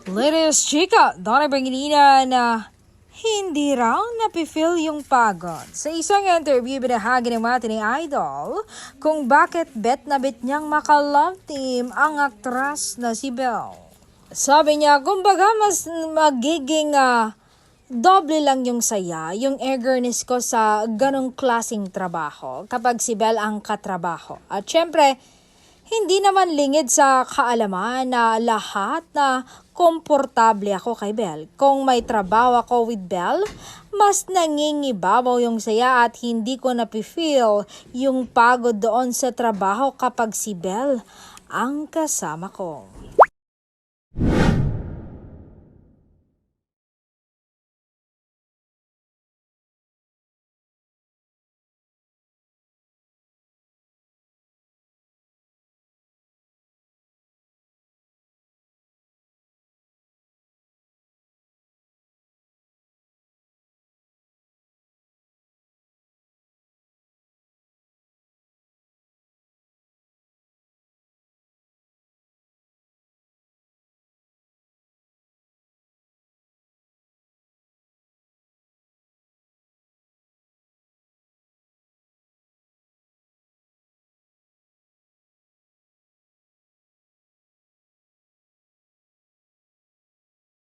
Latest chika, Donna Banginina na hindi raw napifeel yung pagod. Sa isang interview, binahagi ng mati ni Idol kung bakit bet na bet niyang maka-love team ang aktras na si Belle. Sabi niya, kumbaga mas magiging doble lang yung saya, yung eagerness ko sa ganong klaseng trabaho kapag si Belle ang katrabaho. At syempre, hindi naman lingid sa kaalaman na lahat na komportable ako kay Belle. Kung may trabaho ako with Belle, mas nangingibabaw yung saya at hindi ko napifeel yung pagod doon sa trabaho kapag si Belle ang kasama ko.